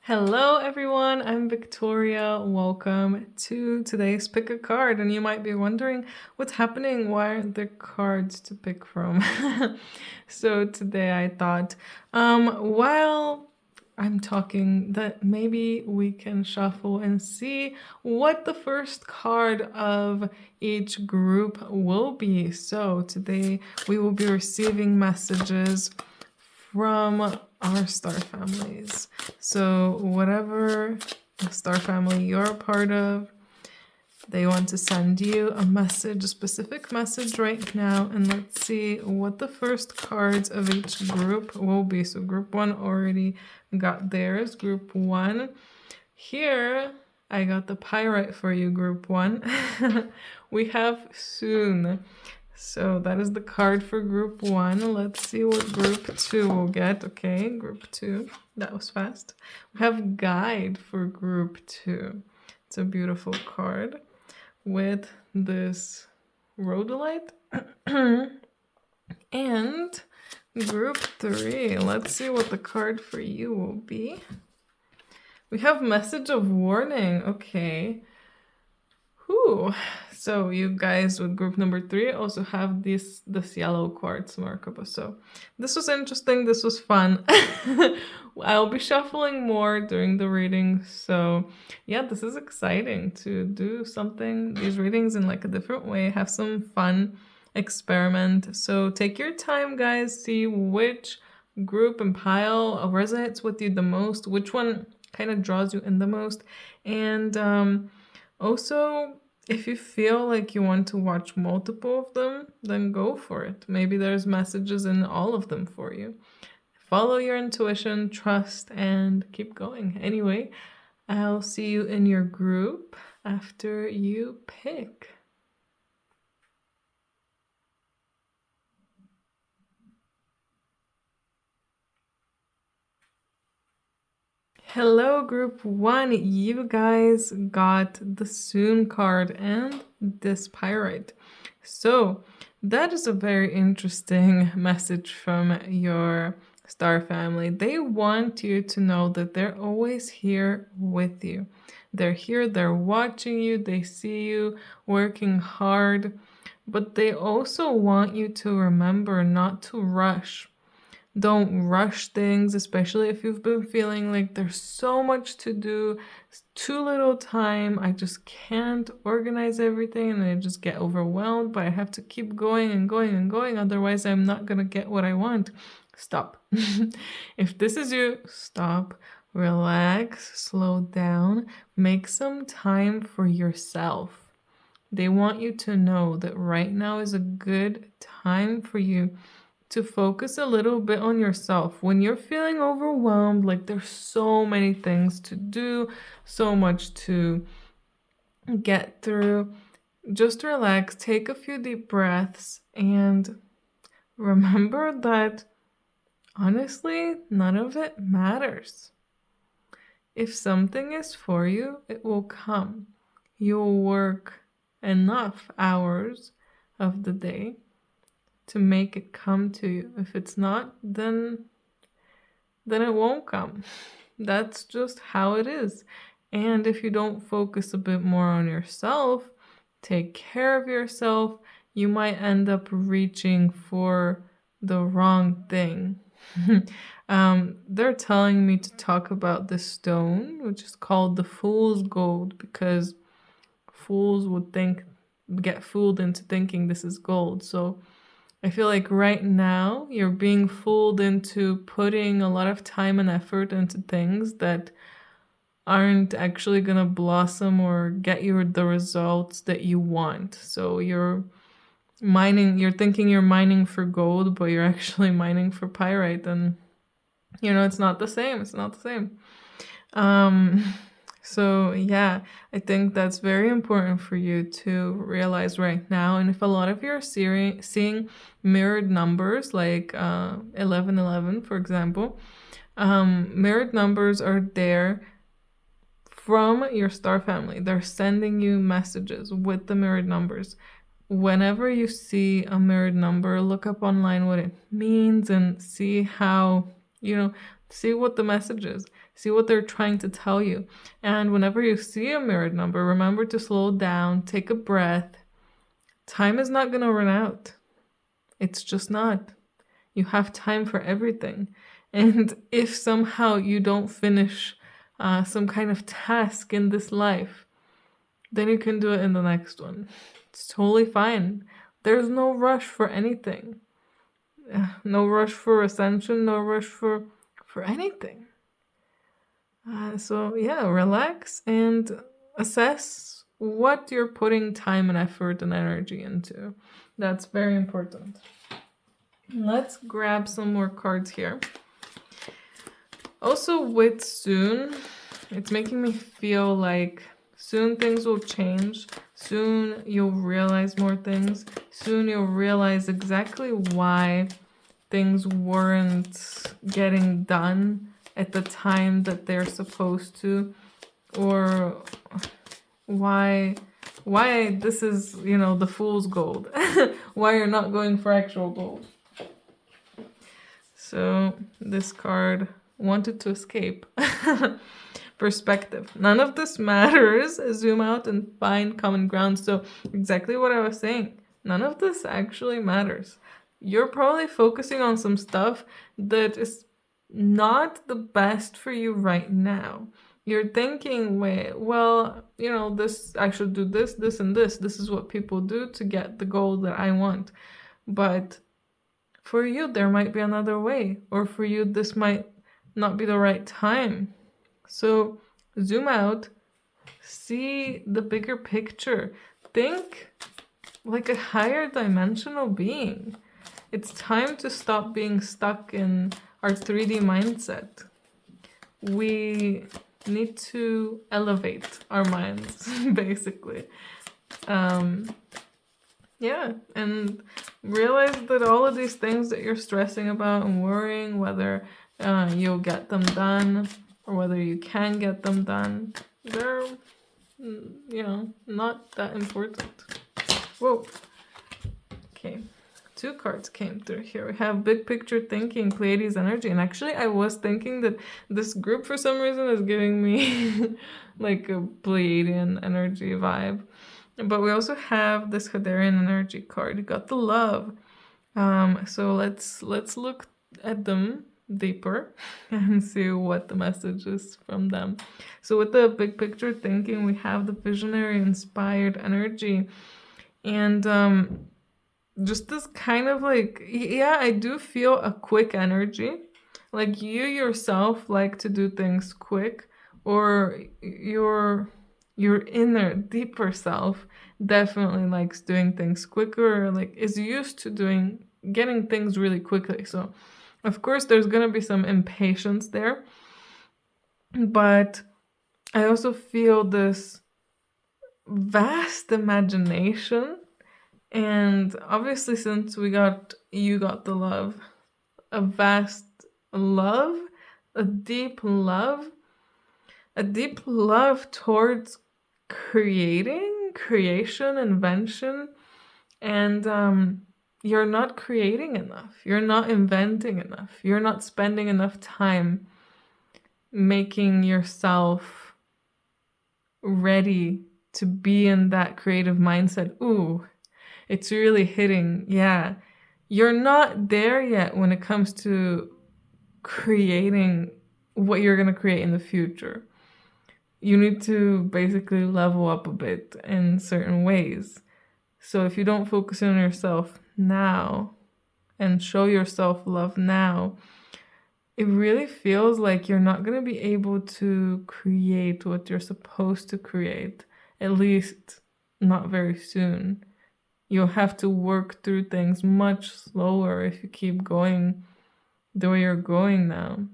Hello, everyone. I'm Victoria. Welcome to today's Pick a Card. And you might be wondering what's happening? Why aren't there cards to pick from? So today I thought, while I'm talking, that maybe we can shuffle and see what the first card of each group will be. So today we will be receiving messages from our star families. So whatever star family you're a part of, they want to send you a message, a specific message right now, and let's see what the first cards of each group will be. So group one already got theirs. Group one. Here, I got the pyrite for you, group one. We have soon. So that is the card for group one. Let's see what group two will get. Okay, group two. That was fast. We have guide for group two. It's a beautiful card with this rhodolite. And group three. Let's see what the card for you will be. We have message of warning. Okay. Whew. So you guys with group number three also have this yellow quartz Merkaba. So this was interesting. This was fun. I'll be shuffling more during the reading. So yeah, this is exciting to do something, these readings in like a different way, have some fun, experiment. So take your time, guys. See which group and pile resonates with you the most, which one kind of draws you in the most. And also, if you feel like you want to watch multiple of them, then go for it. Maybe there's messages in all of them for you. Follow your intuition, trust, and keep going. Anyway, I'll see you in your group after you pick. Hello, group one. You guys got the Soon card and this pyrite. So that is a very interesting message from your star family. They want you to know that they're always here with you. They're here, they're watching you, they see you working hard, but they also want you to remember not to rush. Don't rush things, especially if you've been feeling like there's so much to do, too little time. I just can't organize everything and I just get overwhelmed, but I have to keep going and going and going. Otherwise, I'm not going to get what I want. Stop. If this is you, stop, relax, slow down, make some time for yourself. They want you to know that right now is a good time for you to focus a little bit on yourself. When you're feeling overwhelmed, like there's so many things to do, so much to get through, just relax, take a few deep breaths, and remember that honestly, none of it matters. If something is for you, it will come. You'll work enough hours of the day to make it come to you. If it's not, then it won't come. That's just how it is. And if you don't focus a bit more on yourself, take care of yourself, you might end up reaching for the wrong thing. They're telling me to talk about this stone, which is called the Fool's Gold, because fools would get fooled into thinking this is gold. So I feel like right now you're being fooled into putting a lot of time and effort into things that aren't actually gonna blossom or get you the results that you want. So you're thinking you're mining for gold, but you're actually mining for pyrite, and it's not the same. It's not the same. So yeah, I think that's very important for you to realize right now. And if a lot of you are seeing mirrored numbers like 1111, for example, mirrored numbers are there from your star family. They're sending you messages with the mirrored numbers. Whenever you see a mirrored number, look up online what it means and see how, see what the message is. See what they're trying to tell you. And whenever you see a mirrored number, remember to slow down, take a breath. Time is not going to run out. It's just not. You have time for everything. And if somehow you don't finish some kind of task in this life, then you can do it in the next one. It's totally fine. There's no rush for anything. No rush for ascension, no rush for anything. So yeah, relax and assess what you're putting time and effort and energy into. That's very important. Let's grab some more cards here. Also with soon, it's making me feel like soon things will change. Soon you'll realize more things. Soon you'll realize exactly why things weren't getting done at the time that they're supposed to, or why this is, the fool's gold. Why you're not going for actual gold. So this card wanted to escape. Perspective. None of this matters. Zoom out and find common ground. So exactly what I was saying. None of this actually matters. You're probably focusing on some stuff that is not the best for you right now. You're thinking, wait, well, this, I should do this, this, and this. This is what people do to get the goal that I want. But for you, there might be another way. Or for you, this might not be the right time. So zoom out, see the bigger picture. Think like a higher dimensional being. It's time to stop being stuck in our 3D mindset. We need to elevate our minds, basically. Yeah, and realize that all of these things that you're stressing about and worrying, whether you'll get them done or whether you can get them done, they're, not that important. Whoa. Okay. 2 cards came through here. We have big picture thinking, Pleiades energy. And actually, I was thinking that this group, for some reason, is giving me like a Pleiadian energy vibe. But we also have this Hadarian energy card. You got the love. So let's look at them deeper and see what the message is from them. So with the big picture thinking, we have the visionary inspired energy. And just this kind of like, yeah, I do feel a quick energy. Like you yourself like to do things quick, or your inner deeper self definitely likes doing things quicker, or like is used to getting things really quickly. So of course there's gonna be some impatience there, but I also feel this vast imagination. And obviously, since you got the love, a vast love, a deep love towards creation, invention, and you're not creating enough. You're not inventing enough. You're not spending enough time making yourself ready to be in that creative mindset. Ooh. It's really hitting. Yeah. You're not there yet when it comes to creating what you're going to create in the future. You need to basically level up a bit in certain ways. So if you don't focus on yourself now and show yourself love now, it really feels like you're not going to be able to create what you're supposed to create, at least not very soon. You'll have to work through things much slower if you keep going the way you're going now.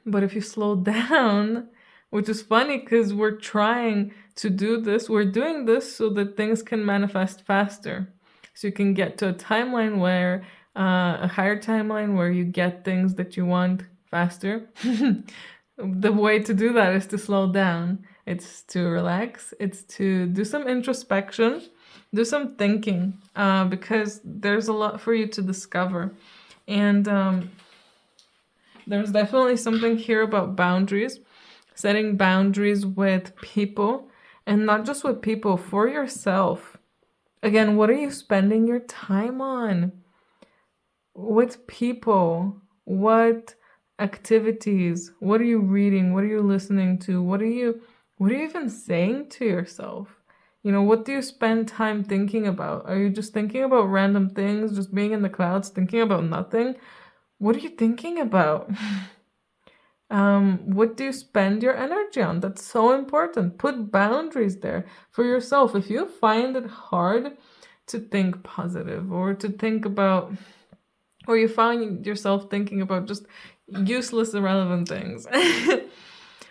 But if you slow down, which is funny because we're trying to do this, we're doing this so that things can manifest faster. So you can get to a timeline where, a higher timeline where you get things that you want faster. The way to do that is to slow down. It's to relax. It's to do some introspection. Do some thinking, because there's a lot for you to discover. And There's definitely something here about boundaries, setting boundaries with people, and not just with people, for yourself. Again, what are you spending your time on? With people? What activities? What are you reading? What are you listening to? What are you even saying to yourself? You know, what do you spend time thinking about? Are you just thinking about random things, just being in the clouds, thinking about nothing? What are you thinking about? What do you spend your energy on? That's so important. Put boundaries there for yourself. If you find it hard to think positive, or to think about, or you find yourself thinking about just useless, irrelevant things,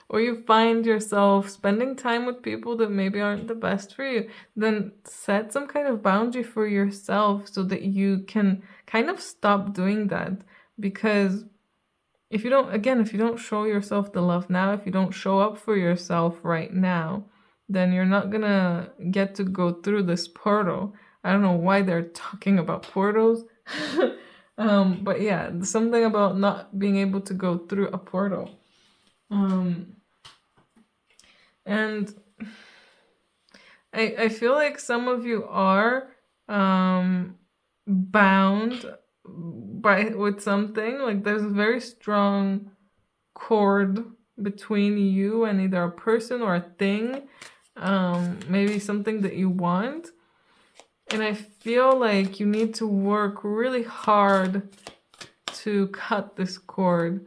or you find yourself spending time with people that maybe aren't the best for you, then set some kind of boundary for yourself so that you can kind of stop doing that. Because if you don't show yourself the love now, if you don't show up for yourself right now, then you're not gonna get to go through this portal. I don't know why they're talking about portals. But yeah, something about not being able to go through a portal. And I feel like some of you are bound with something. Like there's a very strong cord between you and either a person or a thing, maybe something that you want. And I feel like you need to work really hard to cut this cord.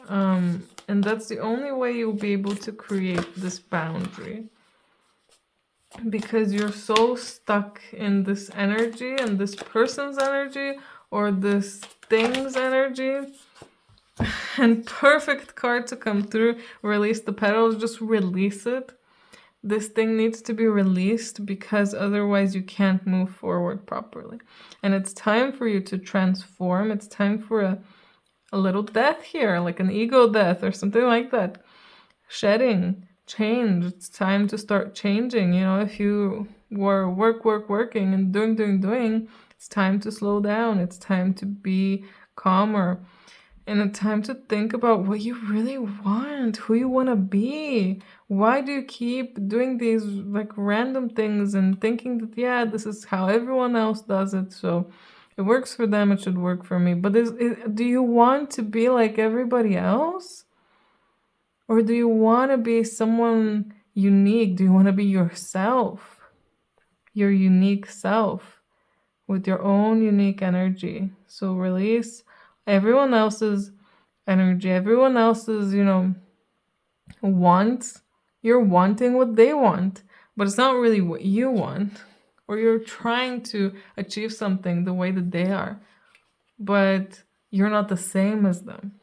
And that's the only way you'll be able to create this boundary. Because you're so stuck in this energy, and this person's energy, or this thing's energy. And perfect card to come through. Release the petals, just release it. This thing needs to be released, because otherwise you can't move forward properly. And it's time for you to transform. It's time for a little death here, like an ego death or something like that. Shedding, change. It's time to start changing. You know, if you were working and doing, it's time to slow down. It's time to be calmer. And it's time to think about what you really want, who you want to be. Why do you keep doing these like random things and thinking that, yeah, this is how everyone else does it, so it works for them, it should work for me. But do you want to be like everybody else? Or do you want to be someone unique? Do you want to be yourself? Your unique self with your own unique energy. So release everyone else's energy, everyone else's, wants. You're wanting what they want, but it's not really what you want. Or you're trying to achieve something the way that they are, but you're not the same as them.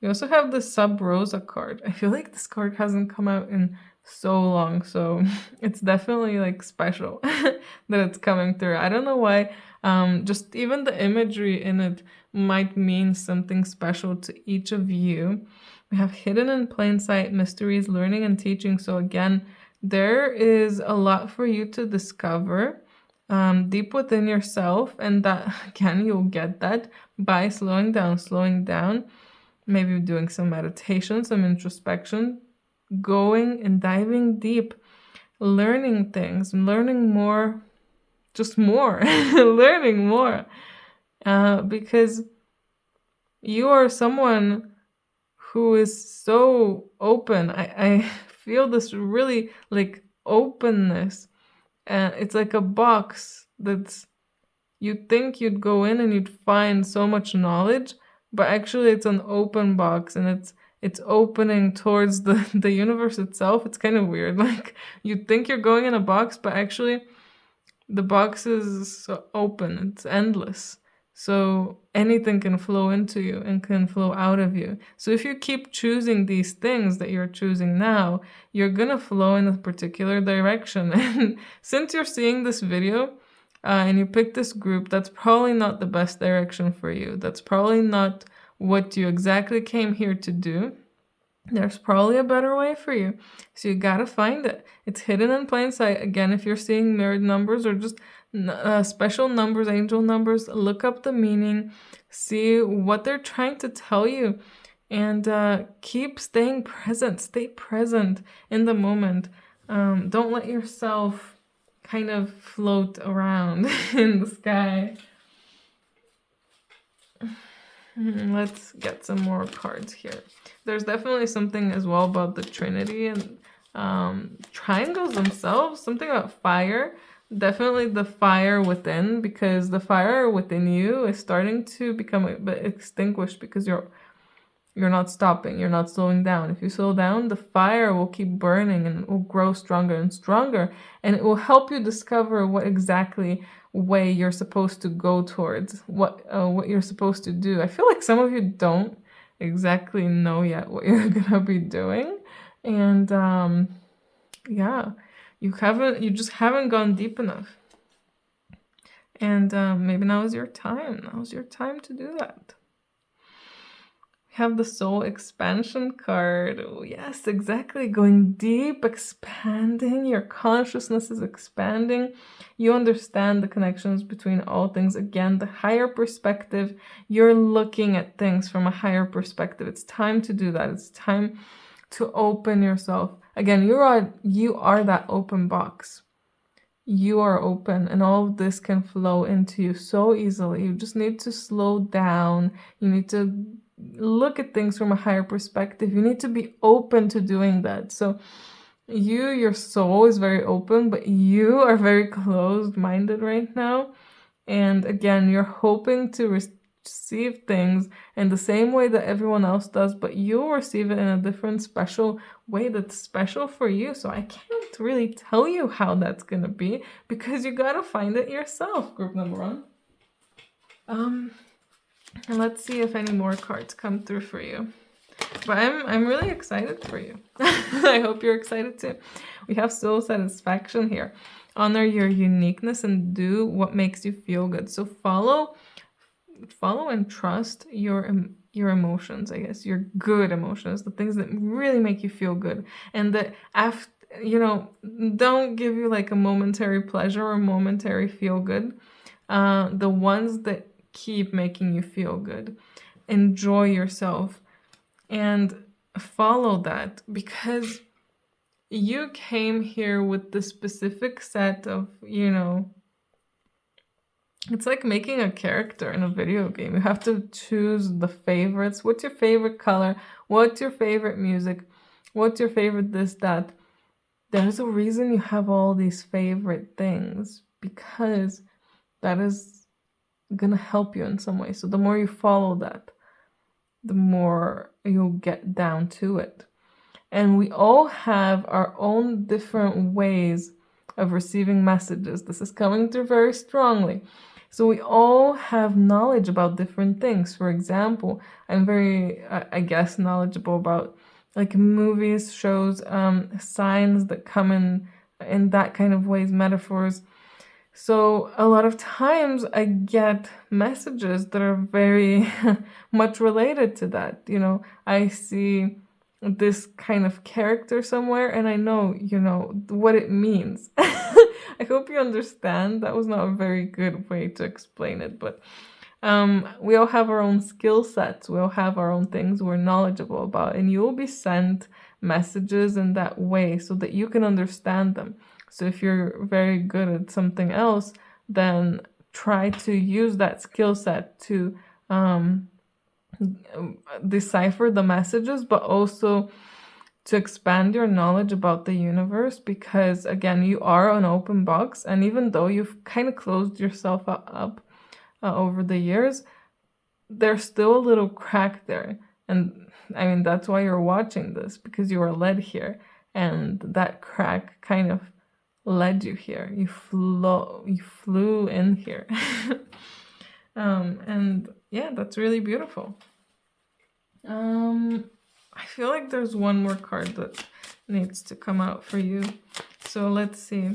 We also have the Sub Rosa card. I feel like this card hasn't come out in so long, so it's definitely like special that it's coming through. I don't know why. Just even the imagery in it might mean something special to each of you. We have hidden in plain sight, mysteries, learning and teaching. So again, there is a lot for you to discover deep within yourself, and that again, you'll get that by slowing down, maybe doing some meditation, some introspection, going and diving deep, learning things, learning more, just more, learning more, because you are someone who is so open. I feel this really like openness. It's like a box that's, you'd think you'd go in and you'd find so much knowledge, but actually it's an open box, and it's opening towards the universe itself. It's kind of weird. Like you'd think you're going in a box, but actually the box is open. It's endless. So anything can flow into you and can flow out of you. So if you keep choosing these things that you're choosing now, you're gonna flow in a particular direction. And since you're seeing this video, and you pick this group, that's probably not the best direction for you. That's probably not what you exactly came here to do. There's probably a better way for you. So you gotta find it. It's hidden in plain sight. Again, if you're seeing mirrored numbers or just special numbers, angel numbers, look up the meaning, see what they're trying to tell you, and keep staying present. Stay present in the moment. Don't let yourself kind of float around in the sky. Let's get some more cards here. There's definitely something as well about the Trinity and triangles themselves. Something about fire. Definitely the fire within, because the fire within you is starting to become a bit extinguished because you're not stopping, you're not slowing down. If you slow down, the fire will keep burning and it will grow stronger and stronger, and it will help you discover what exactly way you're supposed to go towards, what you're supposed to do. I feel like some of you don't exactly know yet what you're gonna be doing, and yeah, you just haven't gone deep enough, and maybe now is your time. Now's your time to do that. Have the soul expansion card. Oh, yes, exactly. Going deep, expanding. Your consciousness is expanding. You understand the connections between all things. Again, the higher perspective. You're looking at things from a higher perspective. It's time to do that. It's time to open yourself. Again, you are that open box. You are open, and all of this can flow into you so easily. You just need to slow down. You need to look at things from a higher perspective. You need to be open to doing that. So your soul is very open, but you are very closed-minded right now. And again, you're hoping to receive things in the same way that everyone else does, but you'll receive it in a different, special way that's special for you. So I can't really tell you how that's gonna be, because you gotta find it yourself, group number 1. And let's see if any more cards come through for you. But I'm really excited for you. I hope you're excited too. We have soul satisfaction here. Honor your uniqueness and do what makes you feel good. So follow and trust your emotions, I guess, your good emotions, the things that really make you feel good, and that after, don't give you like a momentary pleasure or momentary feel good. The ones that keep making you feel good. Enjoy yourself and follow that, because you came here with the specific set of, it's like making a character in a video game. You have to choose the favorites. What's your favorite color? What's your favorite music? What's your favorite this, that? There's a reason you have all these favorite things, because that is gonna help you in some way. So the more you follow that, the more you'll get down to it. And we all have our own different ways of receiving messages. This is coming through very strongly. So we all have knowledge about different things. For example, I'm very, I guess, knowledgeable about like movies, shows, signs that come in that kind of ways, metaphors. So a lot of times I get messages that are very much related to that. I see this kind of character somewhere and I know, what it means. I hope you understand. That was not a very good way to explain it, but we all have our own skill sets. We all have our own things we're knowledgeable about, and you will be sent messages in that way so that you can understand them. So if you're very good at something else, then try to use that skill set to decipher the messages, but also to expand your knowledge about the universe, because again, you are an open box, and even though you've kind of closed yourself up over the years, there's still a little crack there. And I mean, that's why you're watching this, because you were led here, and that crack kind of led you here. You flew in here. And yeah, that's really beautiful. I feel like there's one more card that needs to come out for you. So let's see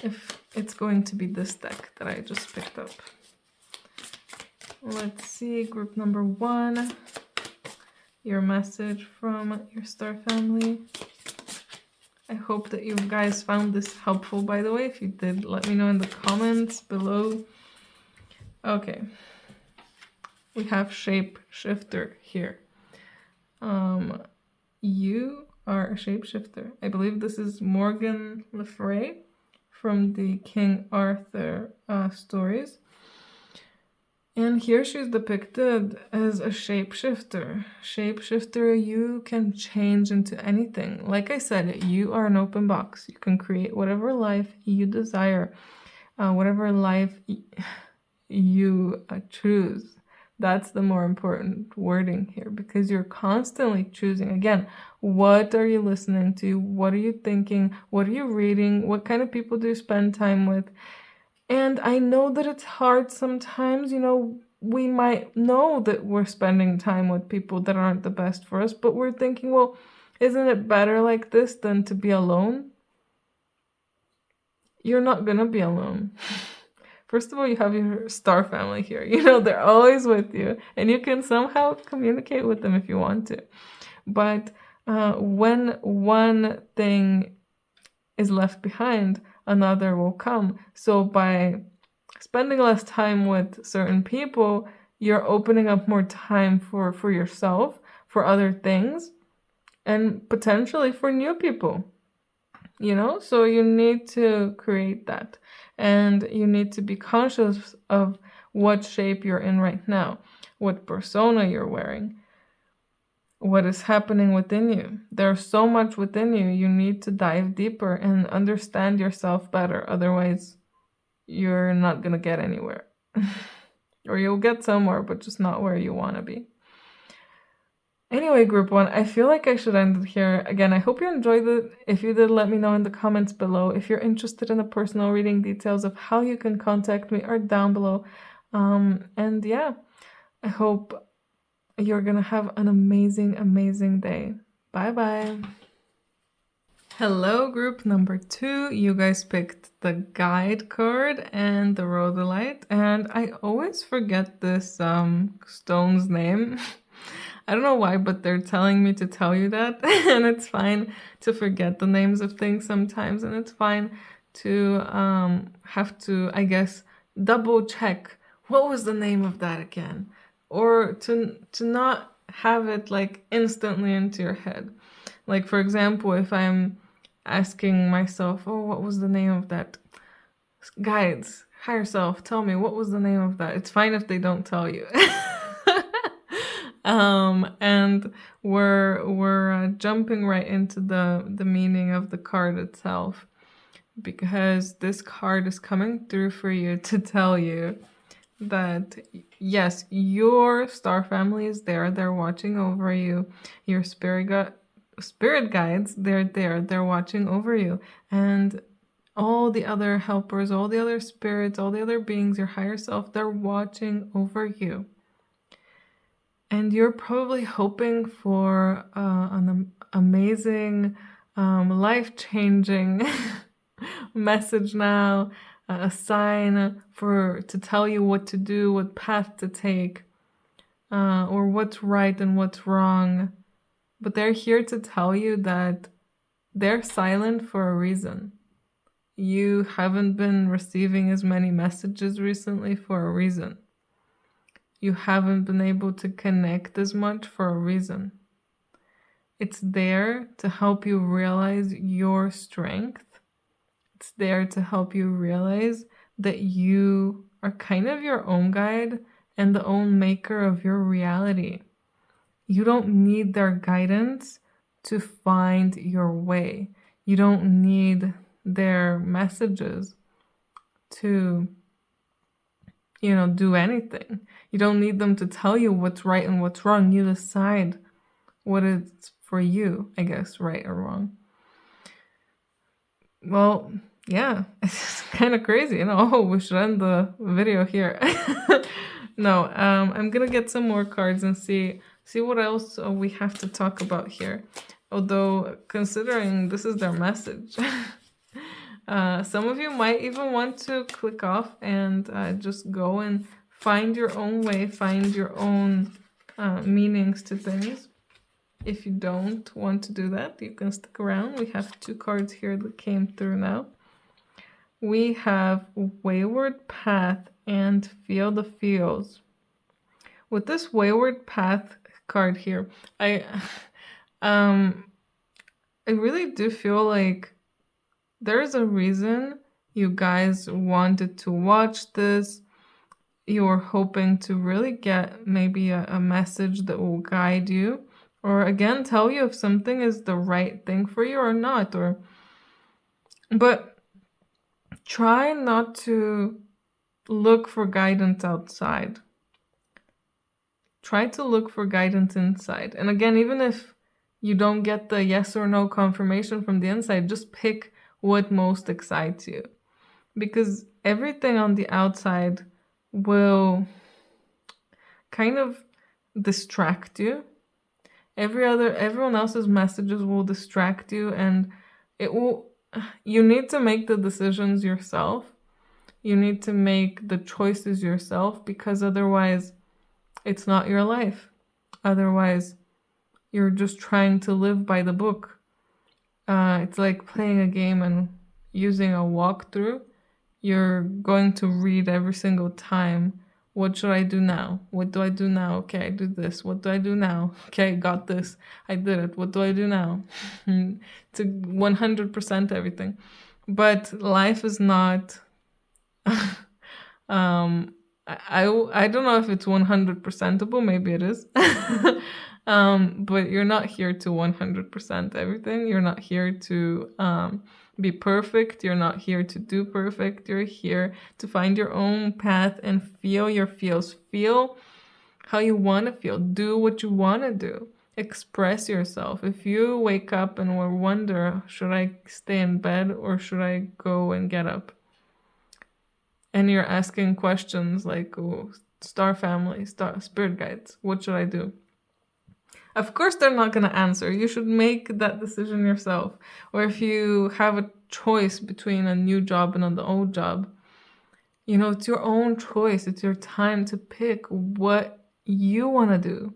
if it's going to be this deck that I just picked up. Let's see, group number 1. your message from your star family. I hope that you guys found this helpful, by the way. If you did, let me know in the comments below. Okay. We have shapeshifter here. You are a shapeshifter. I believe this is Morgan Le Fay from the King Arthur stories. And here she's depicted as a shapeshifter. Shapeshifter, you can change into anything. Like I said, you are an open box. You can create whatever life you desire, whatever life you choose. That's the more important wording here, because you're constantly choosing. Again, what are you listening to? What are you thinking? What are you reading? What kind of people do you spend time with? And I know that it's hard sometimes, you know, we might know that we're spending time with people that aren't the best for us, but we're thinking, well, isn't it better like this than to be alone? You're not gonna be alone. First of all, you have your star family here. You know, they're always with you, and you can somehow communicate with them if you want to. But when one thing is left behind, another will come. So by spending less time with certain people, you're opening up more time for yourself, for other things, and potentially for new people. You know, so you need to create that, and you need to be conscious of what shape you're in right now, what persona you're wearing, what is happening within you. There's so much within you. You need to dive deeper and understand yourself better. Otherwise, you're not going to get anywhere. Or you'll get somewhere, but just not where you want to be. Anyway, group 1, I feel like I should end it here. Again, I hope you enjoyed it. If you did, let me know in the comments below. If you're interested in the personal reading, details of how you can contact me are down below. And yeah, I hope you're gonna have an amazing, amazing day. Bye-bye. Hello, group number 2. You guys picked the guide card and the rhodolite, and I always forget this stone's name. I don't know why, but they're telling me to tell you that, and it's fine to forget the names of things sometimes, and it's fine to have to, I guess, double check what was the name of that again, or to not have it like instantly into your head. Like, for example, if I'm asking myself, oh, what was the name of that? Guides, higher self, tell me, what was the name of that? It's fine if they don't tell you. And we're jumping right into the meaning of the card itself, because this card is coming through for you to tell you that yes, your star family is there. They're watching over you. Your spirit guides, they're there. They're watching over you, and all the other helpers, all the other spirits, all the other beings, your higher self, they're watching over you. And you're probably hoping for an amazing, life-changing message now, a sign to tell you what to do, what path to take, or what's right and what's wrong. But they're here to tell you that they're silent for a reason. You haven't been receiving as many messages recently for a reason. You haven't been able to connect as much for a reason. It's there to help you realize your strength. It's there to help you realize that you are kind of your own guide and the own maker of your reality. You don't need their guidance to find your way. You don't need their messages to, do anything. You don't need them to tell you what's right and what's wrong. You decide what is for you, I guess, right or wrong. Well, yeah, it's kind of crazy, Oh, we should end the video here. No, I'm gonna get some more cards and see what else we have to talk about here. Although, considering this is their message, some of you might even want to click off and just go and find your own way, find your own meanings to things. If you don't want to do that, you can stick around. We have 2 cards here that came through now. We have Wayward Path and Feel the Feels. With this Wayward Path card here, I really do feel like there's a reason you guys wanted to watch this. You're hoping to really get maybe a message that will guide you, or again tell you if something is the right thing for you or not. But try not to look for guidance outside. Try to look for guidance inside. And again, even if you don't get the yes or no confirmation from the inside, just pick what most excites you. Because everything on the outside will kind of distract you. Everyone else's messages will distract you, and you need to make the decisions yourself. You need to make the choices yourself, because otherwise it's not your life. Otherwise you're just trying to live by the book. It's like playing a game and using a walkthrough. You're going to read every single time, what should I do now? What do I do now? Okay, I do this. What do I do now? Okay, got this. I did it. What do I do now? To 100% everything. But life is not... I don't know if it's 100%able. Maybe it is. But you're not here to 100% everything. You're not here to be perfect. You're not here to do perfect. You're here to find your own path and feel your feels. Feel how you want to feel. Do what you want to do. Express yourself. If you wake up and wonder, should I stay in bed or should I go and get up? And you're asking questions like, oh, star family, spirit guides, what should I do? Of course, they're not going to answer. You should make that decision yourself. Or if you have a choice between a new job and an old job, it's your own choice. It's your time to pick what you want to do.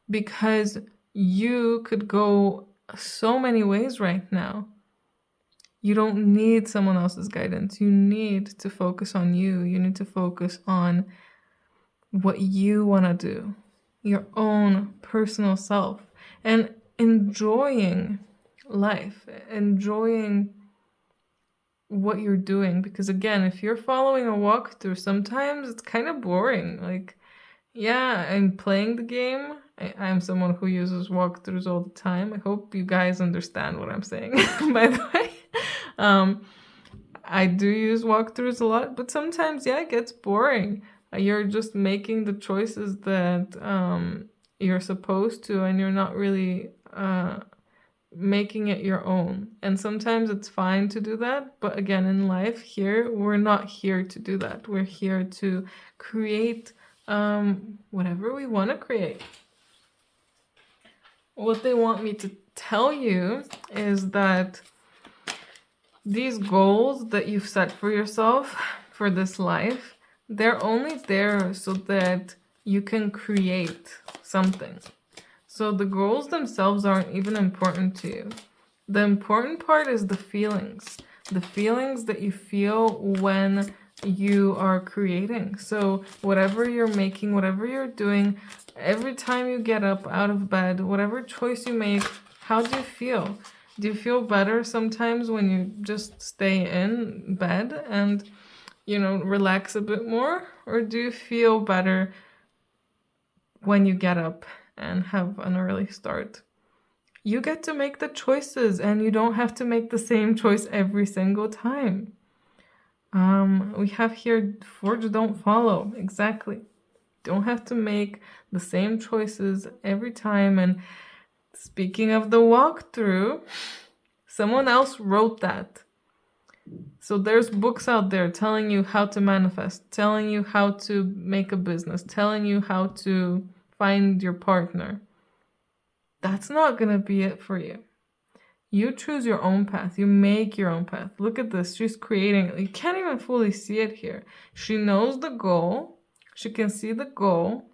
Because you could go so many ways right now. You don't need someone else's guidance. You need to focus on you. You need to focus on what you want to do, your own personal self, and enjoying life, enjoying what you're doing. Because again, if you're following a walkthrough, sometimes it's kind of boring. Like, yeah, I'm playing the game. I'm someone who uses walkthroughs all the time. I hope you guys understand what I'm saying, by the way. I do use walkthroughs a lot, but sometimes, it gets boring. You're just making the choices that you're supposed to, and you're not really making it your own. And sometimes it's fine to do that, but again, in life here, we're not here to do that. We're here to create whatever we want to create. What they want me to tell you is that these goals that you've set for yourself for this life, they're only there so that you can create something. So the goals themselves aren't even important to you. The important part is the feelings that you feel when you are creating. So whatever you're making, whatever you're doing, every time you get up out of bed, whatever choice you make, how do you feel? Do you feel better sometimes when you just stay in bed and, relax a bit more? Or do you feel better when you get up and have an early start? You get to make the choices, and you don't have to make the same choice every single time. We have here, forge, don't follow. Exactly. Don't have to make the same choices every time. And speaking of the walkthrough, someone else wrote that. So there's books out there telling you how to manifest, telling you how to make a business, telling you how to find your partner. That's not going to be it for you. You choose your own path. You make your own path. Look at this. She's creating it. You can't even fully see it here. She knows the goal. She can see the goal.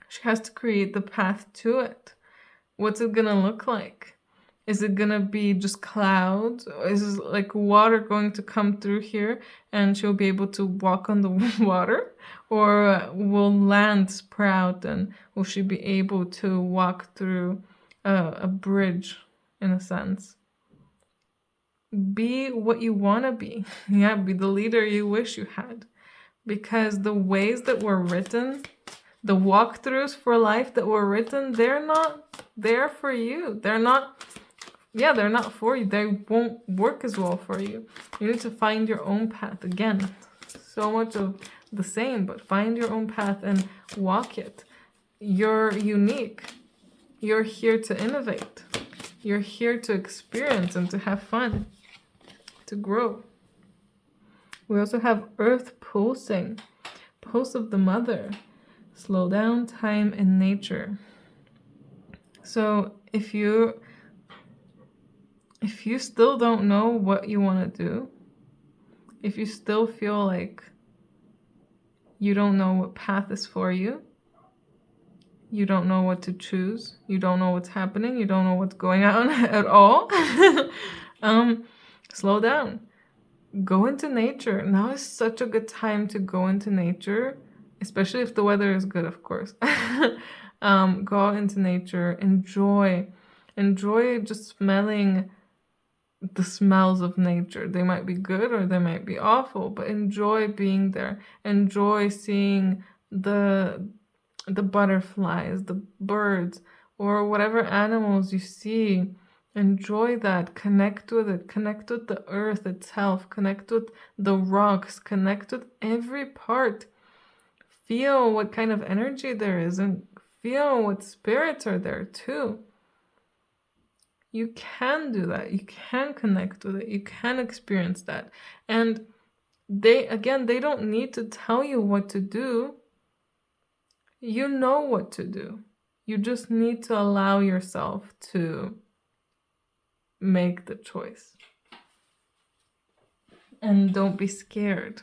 She has to create the path to it. What's it gonna look like? Is it gonna be just clouds? Is like water going to come through here and she'll be able to walk on the water? Or will land sprout and will she be able to walk through a bridge in a sense? Be what you want to be. Yeah, be the leader you wish you had. Because the ways that were written, the walkthroughs for life that were written, they're not there for you. They're not for you. They won't work as well for you. You need to find your own path. Again, so much of the same, but find your own path and walk it. You're unique. You're here to innovate. You're here to experience and to have fun, to grow. We also have Earth pulsing, pulse of the mother, slow down time and nature. So if you still don't know what you want to do, if you still feel like you don't know what path is for you, you don't know what to choose, you don't know what's happening, you don't know what's going on at all, slow down. Go into nature. Now is such a good time to go into nature, especially if the weather is good, of course. Go out into nature, enjoy just smelling the smells of nature. They might be good or they might be awful, but enjoy being there. Enjoy seeing the butterflies, the birds, or whatever animals you see. Enjoy that. Connect with it. Connect with the earth itself. Connect with the rocks. Connect with every part. Feel what kind of energy there is and feel what spirits are there too. You can do that. You can connect with it. You can experience that. And they don't need to tell you what to do. You know what to do. You just need to allow yourself to make the choice. And don't be scared.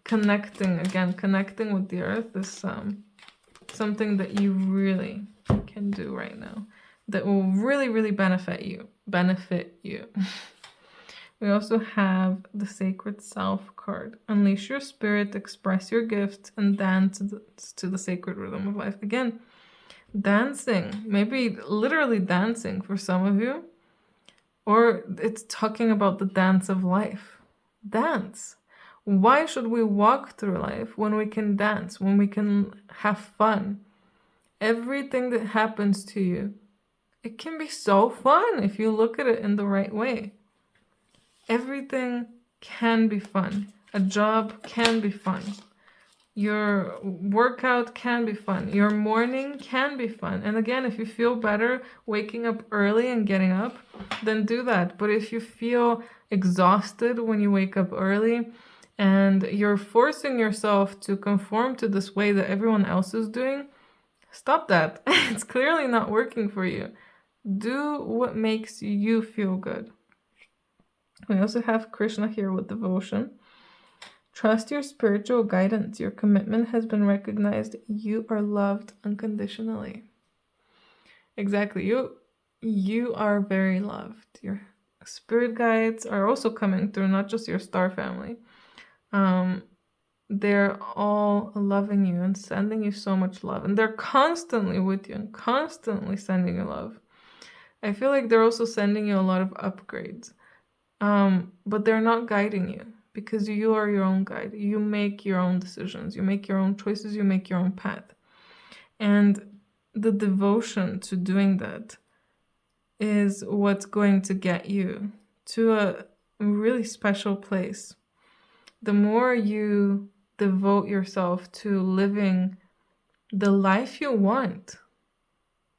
Connecting with the earth is something that you really can do right now that will really, really benefit you. We also have the Sacred Self card. Unleash your spirit, express your gifts, and dance to the sacred rhythm of life. Again, dancing, maybe literally dancing for some of you, or it's talking about the dance of life. Dance. Why should we walk through life when we can dance, when we can have fun? Everything that happens to you, it can be so fun if you look at it in the right way. Everything can be fun. A job can be fun. Your workout can be fun. Your morning can be fun. And again, if you feel better waking up early and getting up, then do that. But if you feel exhausted when you wake up early and you're forcing yourself to conform to this way that everyone else is doing, stop that. It's clearly not working for you. Do what makes you feel good. We also have Krishna here with devotion. Trust your spiritual guidance. Your commitment has been recognized. You are loved unconditionally. Exactly. You are very loved. Your spirit guides are also coming through, not just your star family. They're all loving you and sending you so much love. And they're constantly with you and constantly sending you love. I feel like they're also sending you a lot of upgrades. But they're not guiding you because you are your own guide. You make your own decisions. You make your own choices. You make your own path. And the devotion to doing that is what's going to get you to a really special place. The more you devote yourself to living the life you want,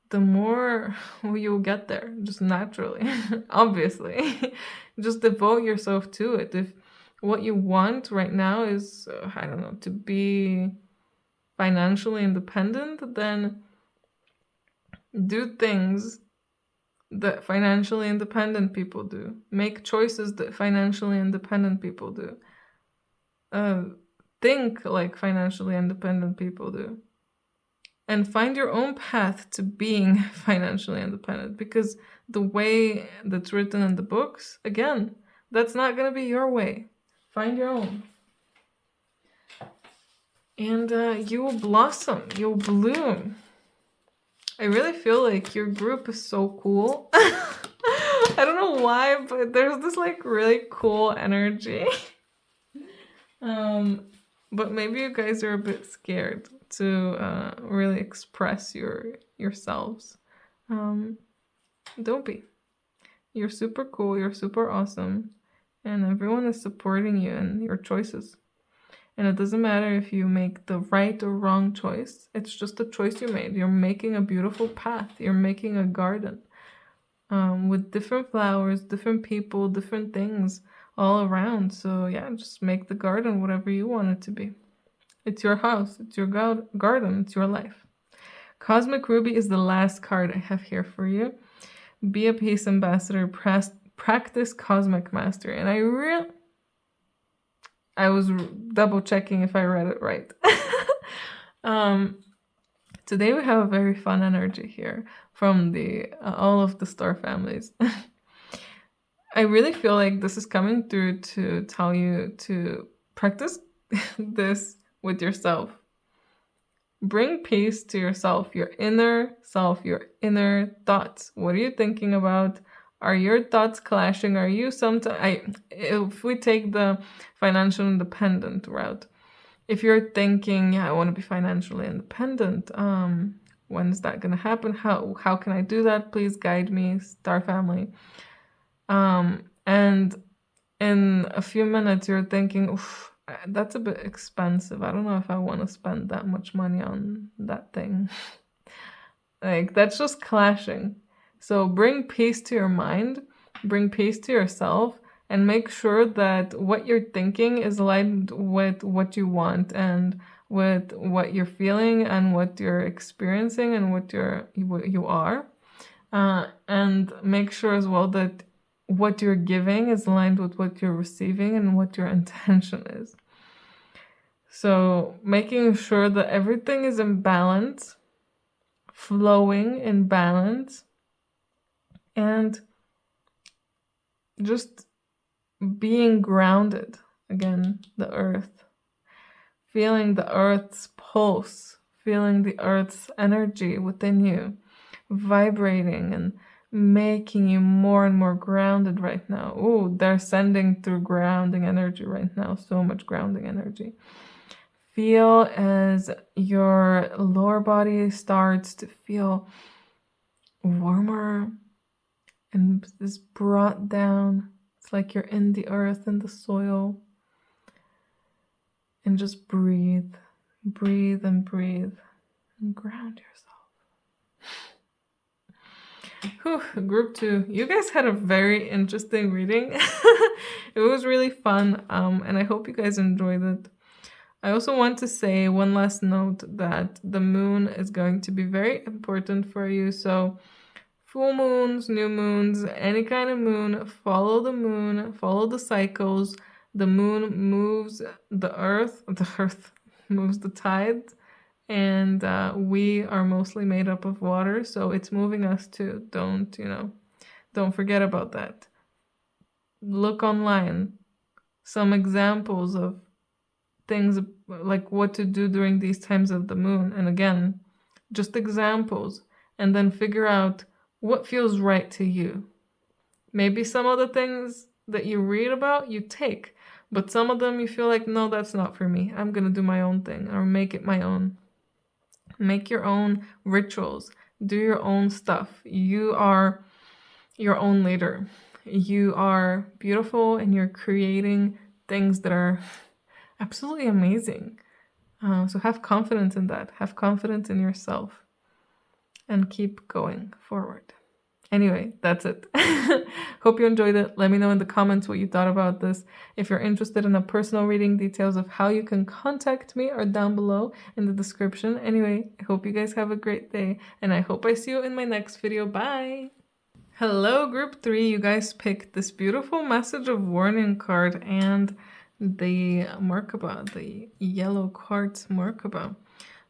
the more you'll get there, just naturally, obviously. Just devote yourself to it. If what you want right now is, to be financially independent, then do things that financially independent people do. Make choices that financially independent people do. Think like financially independent people do. and find your own path to being financially independent, because the way that's written in the books, again, that's not going to be your way. Find your own. And you will blossom, you'll bloom. I really feel like your group is so cool. I don't know why, but there's this like really cool energy. But maybe you guys are a bit scared to really express yourselves. Don't be. You're super cool, you're super awesome, and everyone is supporting you and your choices. And it doesn't matter if you make the right or wrong choice. It's just a choice you made. You're making a beautiful path. You're making a garden with different flowers, different people, different things all around. So yeah, just make the garden whatever you want it to be. It's your house. It's your garden. It's your life. Cosmic Ruby is the last card I have here for you. Be a peace ambassador. Practice Cosmic Mastery. And I was double checking if I read it right. Today we have a very fun energy here from the all of the star families. I really feel like this is coming through to tell you to practice this with yourself. Bring peace to yourself, your inner self, your inner thoughts. What are you thinking about? Are your thoughts clashing? Are you sometimes... If we take the financial independent route, if you're thinking, yeah, I want to be financially independent, when is that going to happen? How can I do that? Please guide me, Star Family. And in a few minutes, you're thinking, oof, that's a bit expensive. I don't know if I want to spend that much money on that thing. Like, that's just clashing. So bring peace to your mind, bring peace to yourself, and make sure that what you're thinking is aligned with what you want and with what you're feeling and what you're experiencing and what you are. And make sure as well that what you're giving is aligned with what you're receiving and what your intention is. So making sure that everything is in balance, flowing in balance, and just being grounded. Again, the earth. Feeling the earth's pulse, feeling the earth's energy within you, vibrating and making you more and more grounded right now. Oh, they're sending through grounding energy right now. So much grounding energy. Feel as your lower body starts to feel warmer and is brought down. It's like you're in the earth and the soil. And just breathe, breathe and breathe, and ground yourself. Whew, group 2, you guys had a very interesting reading. It was really fun, and I hope you guys enjoyed it. I also want to say one last note that the moon is going to be very important for you. So full moons, new moons, any kind of moon, follow the cycles. The moon moves the earth moves the tides, and we are mostly made up of water, so it's moving us too. Don't forget about that. Look online, some examples of things like what to do during these times of the moon, and again, just examples, and then figure out what feels right to you. Maybe some of the things that you read about you take, but some of them you feel like, no, that's not for me. I'm gonna do my own thing, or make it my own. Make your own rituals. Do your own stuff. You are your own leader. You are beautiful, and you're creating things that are absolutely amazing. So have confidence in that. Have confidence in yourself. And keep going forward. Anyway, that's it. Hope you enjoyed it. Let me know in the comments what you thought about this. If you're interested in a personal reading, details of how you can contact me are down below in the description. Anyway, I hope you guys have a great day, and I hope I see you in my next video. Bye! Hello, group 3. You guys picked this beautiful message of warning card and the Merkaba, the yellow quartz Merkaba.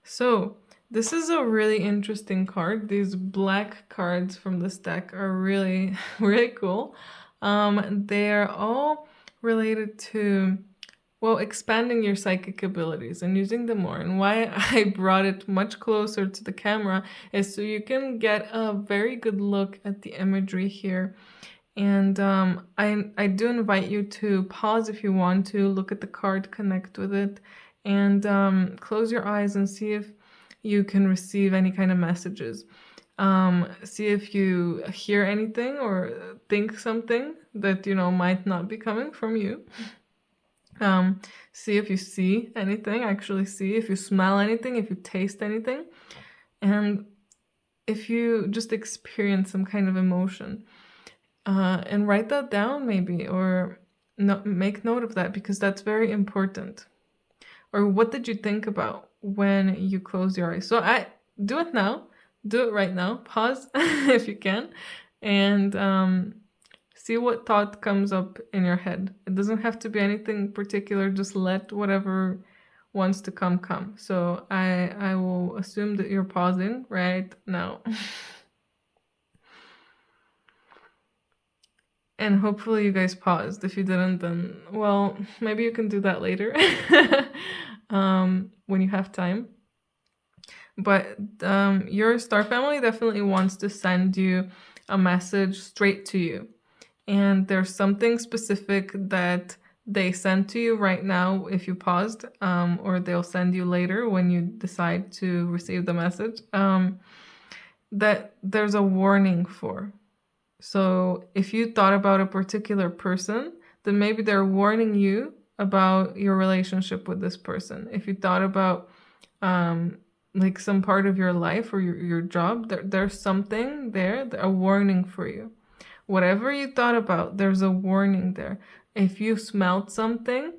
So This is a really interesting card. These black cards from this deck are really, really cool. They're all related to, well, expanding your psychic abilities and using them more. And why I brought it much closer to the camera is so you can get a very good look at the imagery here. And I do invite you to pause if you want to, look at the card, connect with it, and close your eyes and see if you can receive any kind of messages. See if you hear anything or think something that, might not be coming from you. See if you see anything, actually see if you smell anything, if you taste anything, and if you just experience some kind of emotion. And write that down maybe, or make note of that, because that's very important. Or what did you think about when you close your eyes? So I do it now. Do it right now. Pause if you can, and see what thought comes up in your head. It doesn't have to be anything particular. Just let whatever wants to come. So I will assume that you're pausing right now. And hopefully you guys paused. If you didn't, then, well, maybe you can do that later when you have time. But your star family definitely wants to send you a message straight to you. And there's something specific that they send to you right now if you paused, or they'll send you later when you decide to receive the message, that there's a warning for. So if you thought about a particular person, then maybe they're warning you about your relationship with this person. If you thought about like some part of your life or your job, there's something there, a warning for you. Whatever you thought about, there's a warning there. If you smelled something,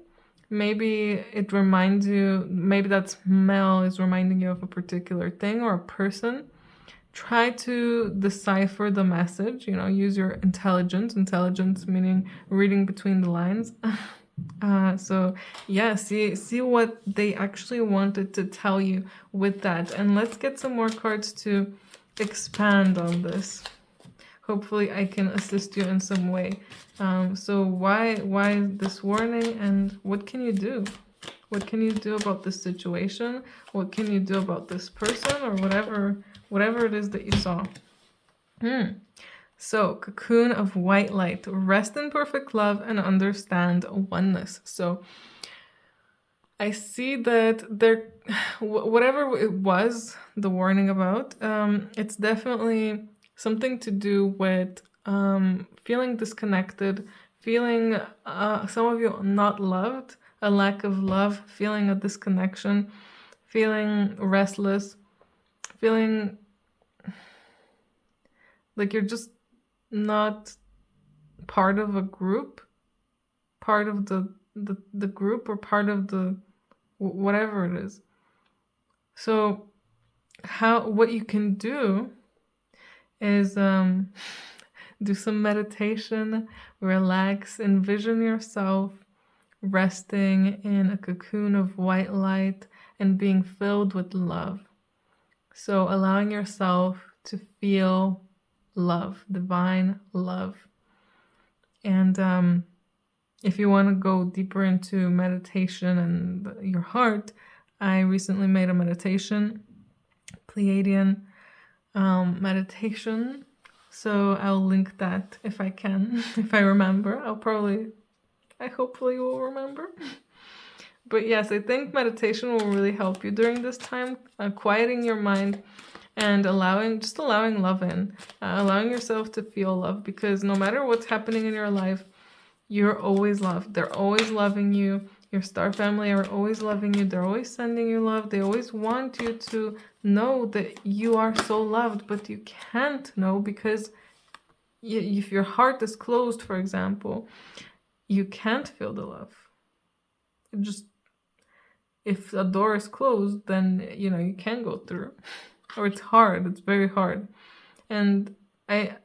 maybe it reminds you, maybe that smell is reminding you of a particular thing or a person. Try to decipher the message, use your intelligence meaning reading between the lines. So yeah, see what they actually wanted to tell you with that. And let's get some more cards to expand on this. Hopefully I can assist you in some way. So why this warning, and what can you do? What can you do about this situation? What can you do about this person, or whatever it is that you saw? So, cocoon of white light, rest in perfect love and understand oneness. So I see that there, whatever it was, the warning about, it's definitely something to do with feeling disconnected, feeling some of you not loved, a lack of love, feeling a disconnection, feeling restless, feeling like you're just not part of a group, part of the group, or part of the whatever it is. So what you can do is do some meditation, relax, envision yourself resting in a cocoon of white light and being filled with love. So allowing yourself to feel love, divine love. And if you want to go deeper into meditation and your heart, I recently made a meditation, Pleiadian meditation. So I'll link that if I can, if I remember. I hopefully will remember. But yes, I think meditation will really help you during this time, quieting your mind and allowing love in, allowing yourself to feel love, because no matter what's happening in your life, you're always loved. They're always loving you. Your star family are always loving you. They're always sending you love. They always want you to know that you are so loved, but you can't know because if your heart is closed, for example, you can't feel the love. If a door is closed, then you can't go through, or it's hard. It's very hard. And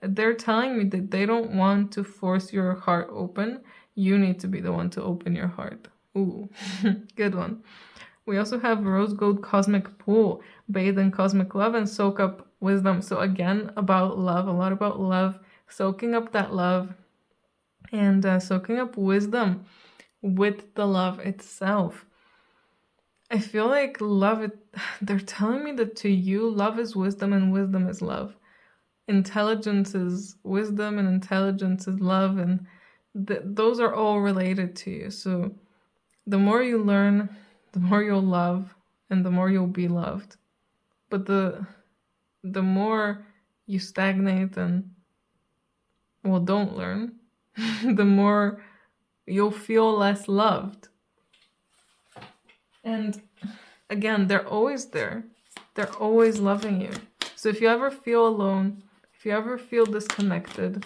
they're telling me that they don't want to force your heart open. You need to be the one to open your heart. Ooh, good one. We also have Rose Gold Cosmic Pool, bathe in cosmic love and soak up wisdom. So again, about love, a lot about love, soaking up that love and soaking up wisdom with the love itself. I feel like they're telling me that to you, love is wisdom and wisdom is love. Intelligence is wisdom and intelligence is love, and those are all related to you. So the more you learn, the more you'll love and the more you'll be loved. But the more you stagnate and, well, don't learn, the more you'll feel less loved. And again, they're always there. They're always loving you. So if you ever feel alone, if you ever feel disconnected,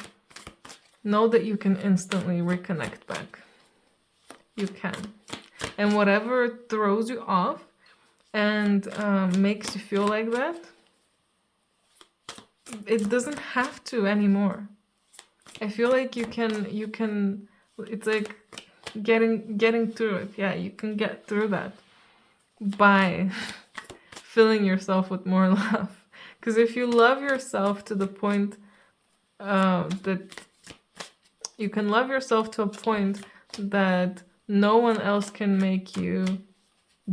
know that you can instantly reconnect back. You can. And whatever throws you off and makes you feel like that, it doesn't have to anymore. I feel like you can, it's like getting through it. Yeah, you can get through that by filling yourself with more love. Because if you love yourself to the point that you can love yourself to a point that no one else can make you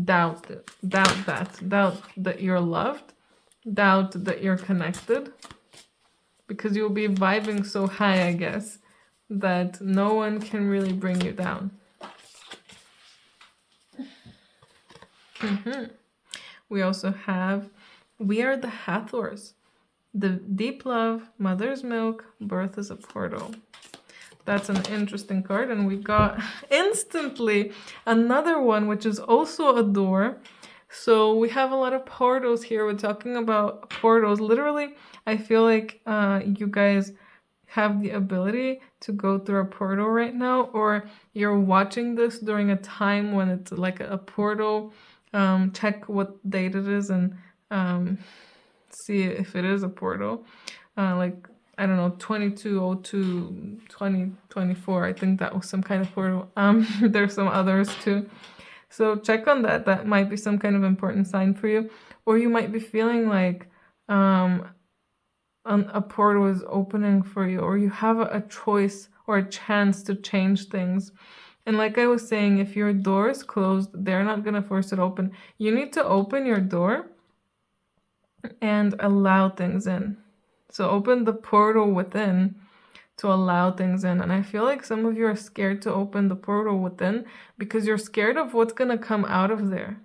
doubt that you're loved, doubt that you're connected, because you'll be vibing so high, I guess, that no one can really bring you down. We also have We Are the Hathors. The deep love, mother's milk, birth is a portal. That's an interesting card, and we got instantly another one, which is also a door. So we have a lot of portals here. We're talking about portals. Literally, I feel like you guys have the ability to go through a portal right now, or you're watching this during a time when it's like a portal. Check what date it is and see if it is a portal. Like, I don't know, 2202 2024. I think that was some kind of portal. There's some others too. So check on that. That might be some kind of important sign for you. Or you might be feeling like a portal is opening for you, or you have a choice or a chance to change things. And like I was saying, if your door is closed, they're not going to force it open. You need to open your door and allow things in. So open the portal within to allow things in. And I feel like some of you are scared to open the portal within because you're scared of what's going to come out of there.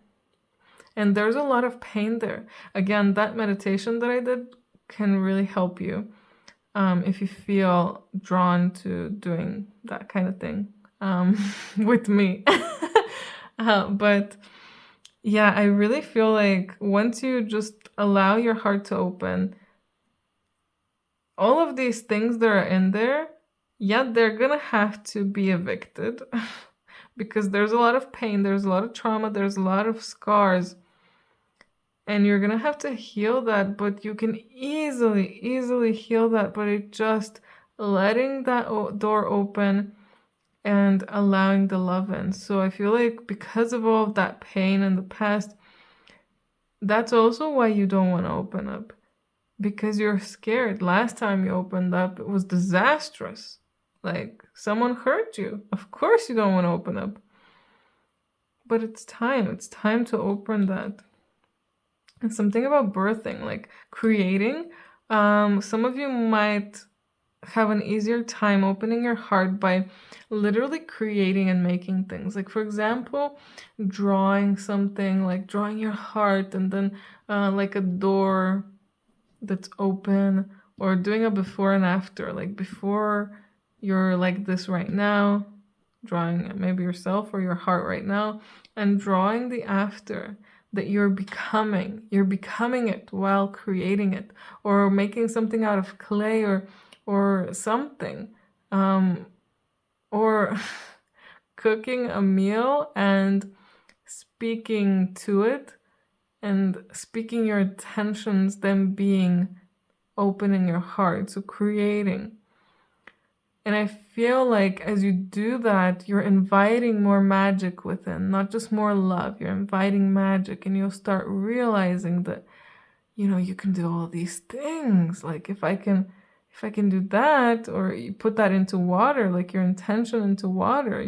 And there's a lot of pain there. Again, that meditation that I did can really help you if you feel drawn to doing that kind of thing with me. But yeah, I really feel like once you just allow your heart to open, all of these things that are in there, yeah, they're gonna have to be evicted because there's a lot of pain, there's a lot of trauma, there's a lot of scars, and you're gonna have to heal that. But you can easily heal that, but it just letting that door open and allowing the love in. So I feel like because of all of that pain in the past, that's also why you don't want to open up, because you're scared. Last time you opened up, it was disastrous. Like, someone hurt you. Of course you don't want to open up. But it's time. It's time to open that. And something about birthing, like creating. Some of you might have an easier time opening your heart by literally creating and making things. Like, for example, drawing something, like drawing your heart, and then like a door that's open, or doing a before and after, like before you're like this right now, drawing maybe yourself or your heart right now, and drawing the after that you're becoming it while creating it, or making something out of clay or something, or cooking a meal and speaking to it and speaking your intentions, then being opening your heart. So creating. And I feel like as you do that, you're inviting more magic within, not just more love. You're inviting magic, and you'll start realizing that, you can do all these things. Like if I can do that, or you put that into water, like your intention into water,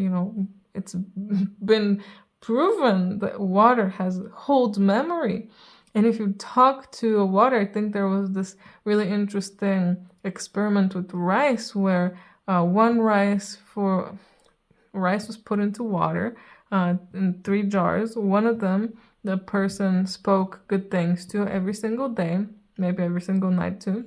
it's been proven that water holds memory. And if you talk to a water, I think there was this really interesting experiment with rice where one rice was put into water in 3 jars. One of them, the person spoke good things to every single day, maybe every single night too.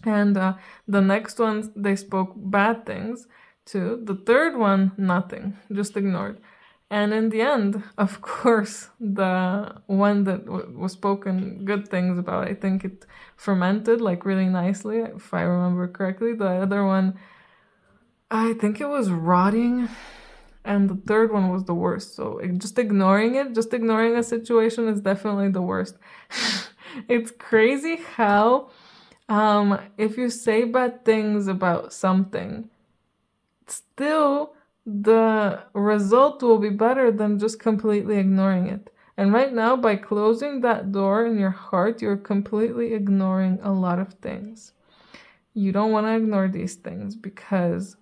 And the next ones, they spoke bad things to. The third one, nothing, just ignored. And in the end, of course, the one that was spoken good things about, I think it fermented like really nicely, if I remember correctly. The other one, I think it was rotting. And the third one was the worst. So just ignoring a situation is definitely the worst. It's crazy how if you say bad things about something, still the result will be better than just completely ignoring it. And right now, by closing that door in your heart, you're completely ignoring a lot of things. You don't want to ignore these things because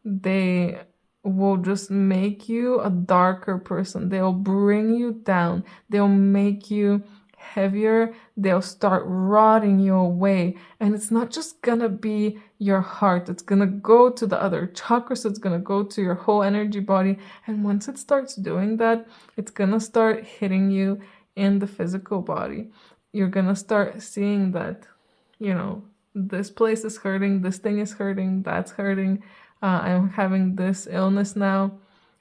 they will just make you a darker person. They'll bring you down. They'll make you heavier. They'll start rotting you away. And it's not just gonna be your heart. It's gonna go to the other chakras. It's gonna go to your whole energy body. And once it starts doing that, it's gonna start hitting you in the physical body. You're gonna start seeing that, this place is hurting, this thing is hurting, that's hurting. I'm having this illness now.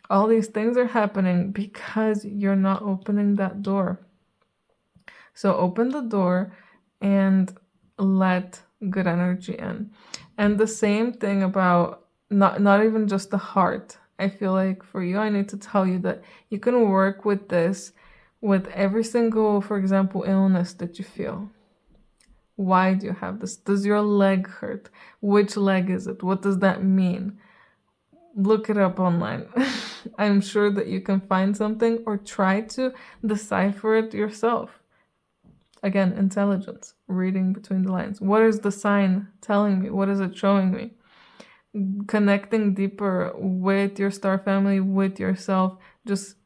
All these things are happening because you're not opening that door. So open the door and let good energy in. And the same thing about not even just the heart. I feel like for you, I need to tell you that you can work with this with every single, for example, illness that you feel. Why do you have this? Does your leg hurt? Which leg is it? What does that mean? Look it up online. I'm sure that you can find something, or try to decipher it yourself. Again, intelligence, reading between the lines. What is the sign telling me? What is it showing me? Connecting deeper with your star family, with yourself, just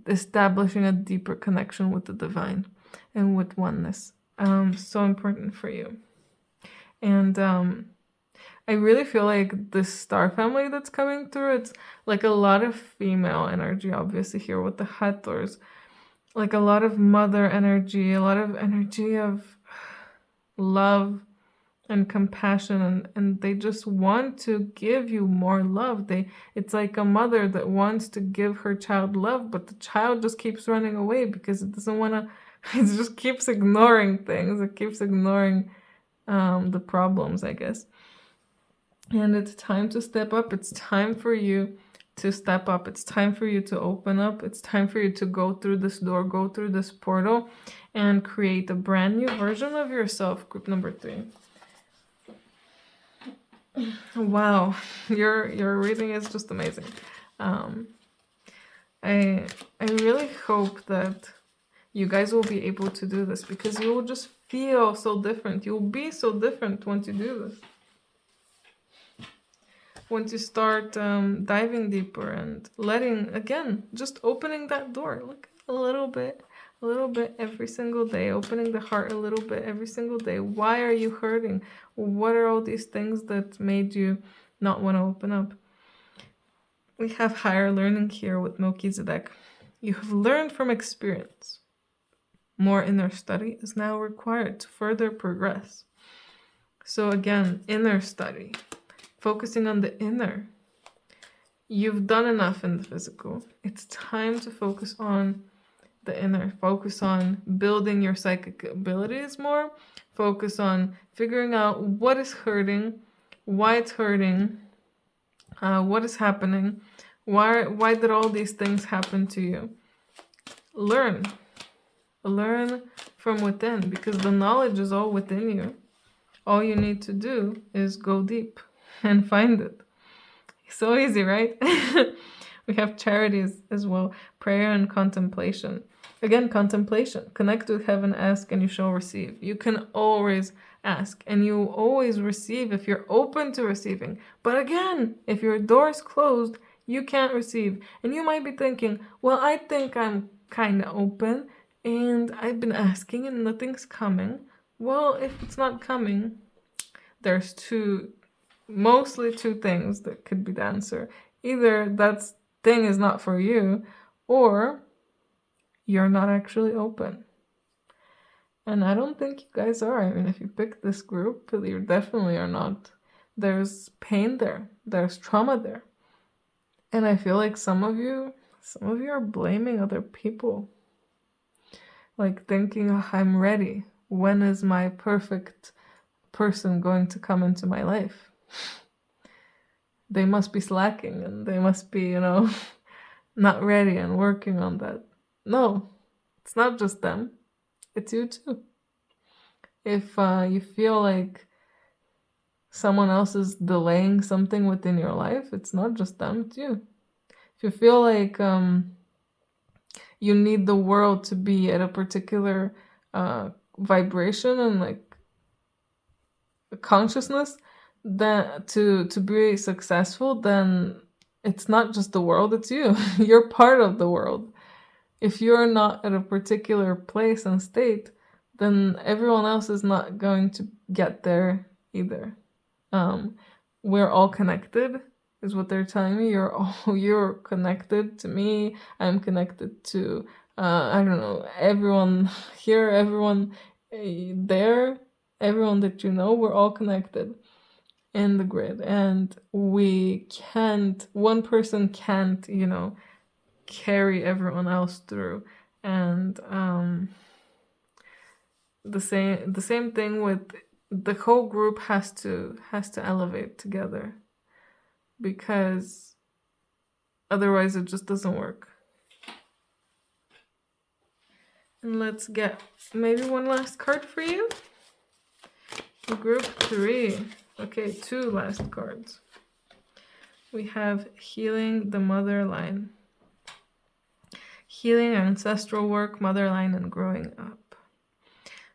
establishing a deeper connection with the divine and with oneness. So important for you. And I really feel like this star family that's coming through, it's like a lot of female energy, obviously, here with the Hathors. Like a lot of mother energy, a lot of energy of love and compassion, and they just want to give you more love. It's like a mother that wants to give her child love, but the child just keeps running away because it doesn't want to. It just keeps ignoring things. It keeps ignoring the problems, I guess. And it's time to step up. It's time for you to step up. It's time for you to open up. It's time for you to go through this door, go through this portal, and create a brand new version of yourself. Group number 3. Wow, your reading is just amazing. I really hope that you guys will be able to do this, because you will just feel so different. You'll be so different once you do this. Once you start diving deeper and just opening that door, look, a little bit every single day, opening the heart a little bit every single day. Why are you hurting? What are all these things that made you not want to open up? We have higher learning here with Melchizedek. You have learned from experience. More inner study is now required to further progress. So again, inner study. Focusing on the inner. You've done enough in the physical. It's time to focus on the inner. Focus on building your psychic abilities more. Focus on figuring out what is hurting, why it's hurting, what is happening, why did all these things happen to you. Learn from within, because the knowledge is all within you. All you need to do is go deep and find it. So easy, right? We have charities as well. Prayer and contemplation. Again, contemplation. Connect with heaven, ask, and you shall receive. You can always ask, and you always receive if you're open to receiving. But again, if your door is closed, you can't receive. And you might be thinking, well, I think I'm kind of open, and I've been asking, and nothing's coming. Well, if it's not coming, there's mostly two things that could be the answer. Either that thing is not for you, or you're not actually open. And I don't think you guys are. I mean, if you pick this group, you definitely are not. There's pain there. There's trauma there. And I feel like some of you are blaming other people. Like thinking, oh, I'm ready. When is my perfect person going to come into my life? They must be slacking and they must be, not ready and working on that. No, it's not just them. It's you too. If you feel like someone else is delaying something within your life, it's not just them, it's you. If you feel like you need the world to be at a particular vibration and like consciousness, then to be successful, then it's not just the world, it's you. You're part of the world. If you're not at a particular place and state, then everyone else is not going to get there either. We're all connected, is what they're telling me. You're connected to me. I'm connected to I don't know, everyone here, everyone there, everyone that you know. We're all connected in the grid, and one person can't, carry everyone else through. And the same thing with the whole group has to elevate together, because otherwise it just doesn't work. And let's get maybe one last card for you. Group 3. Okay, 2 last cards. We have healing the mother line. Healing ancestral work, mother line, and growing up.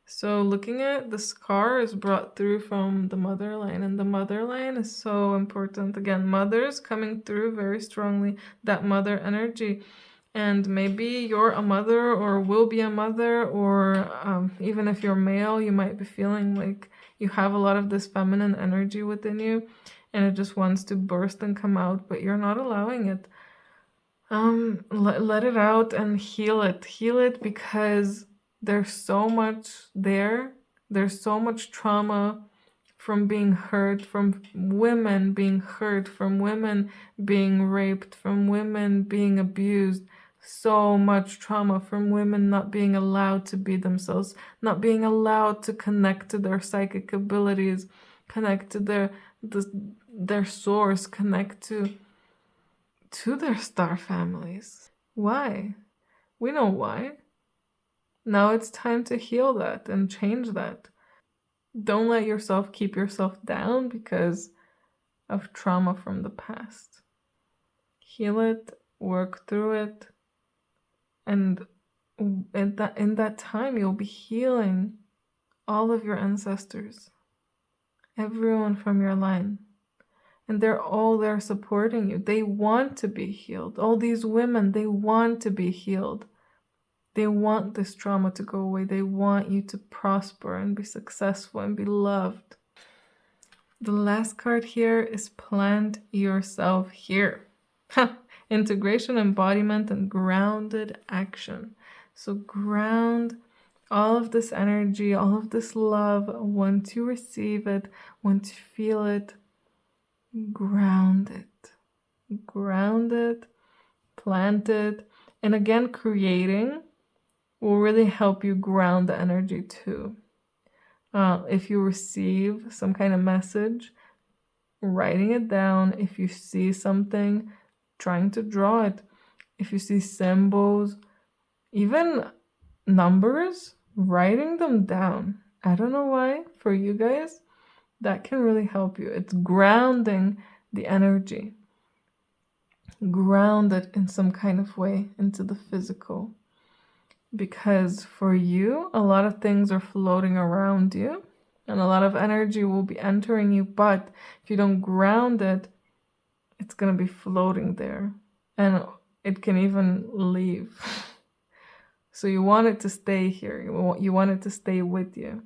So looking at the scar is brought through from the mother line, and the mother line is so important. Again, mothers coming through very strongly, that mother energy. And maybe you're a mother or will be a mother, or even if you're male, you might be feeling like you have a lot of this feminine energy within you and it just wants to burst and come out, but you're not allowing it. Let it out and heal it, because there's so much there. There's so much trauma from being hurt, from women being hurt, from women being raped, from women being abused. So much trauma from women not being allowed to be themselves, not being allowed to connect to their psychic abilities, connect to their source, connect to their star families. Why? We know why. Now it's time to heal that and change that. Don't let yourself keep yourself down because of trauma from the past. Heal it, work through it, and in that time you'll be healing all of your ancestors, everyone from your line. And they're all there supporting you. They want to be healed. All these women, they want to be healed. They want this trauma to go away. They want you to prosper and be successful and be loved. The last card here is plant yourself here. Integration, embodiment, and grounded action. So ground all of this energy, all of this love. Once you receive it, once you feel it, ground it, plant it. And again, creating will really help you ground the energy too. If you receive some kind of message, writing it down. If you see something, trying to draw it. If you see symbols, even numbers, writing them down. I don't know why, for you guys, that can really help you. It's grounding the energy. ground it in some kind of way into the physical. Because for you, a lot of things are floating around you and a lot of energy will be entering you. But if you don't ground it, it's going to be floating there and it can even leave. So you want it to stay here. You want it to stay with you.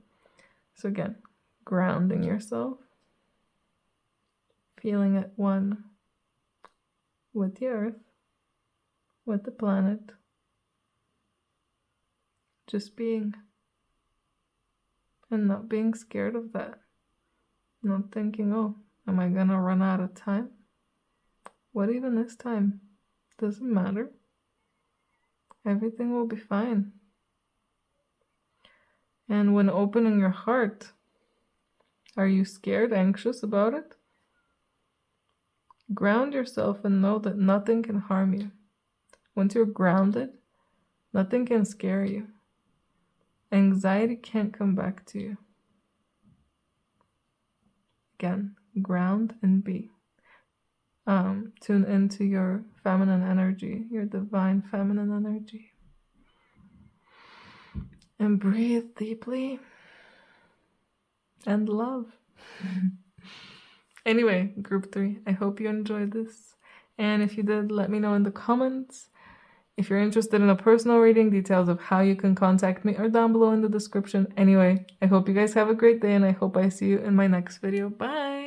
So again, grounding yourself, feeling at one with the earth, with the planet, just being, and not being scared of that. Not thinking, oh, am I gonna run out of time? What even is time? Doesn't matter. Everything will be fine. And when opening your heart, are you scared, anxious about it? Ground yourself and know that nothing can harm you. Once you're grounded, nothing can scare you. Anxiety can't come back to you. Again, ground and be. Tune into your feminine energy, your divine feminine energy. And breathe deeply and love. Anyway, group 3, I hope you enjoyed this. And if you did, let me know in the comments. If you're interested in a personal reading, details of how you can contact me are down below in the description. Anyway, I hope you guys have a great day and I hope I see you in my next video. Bye!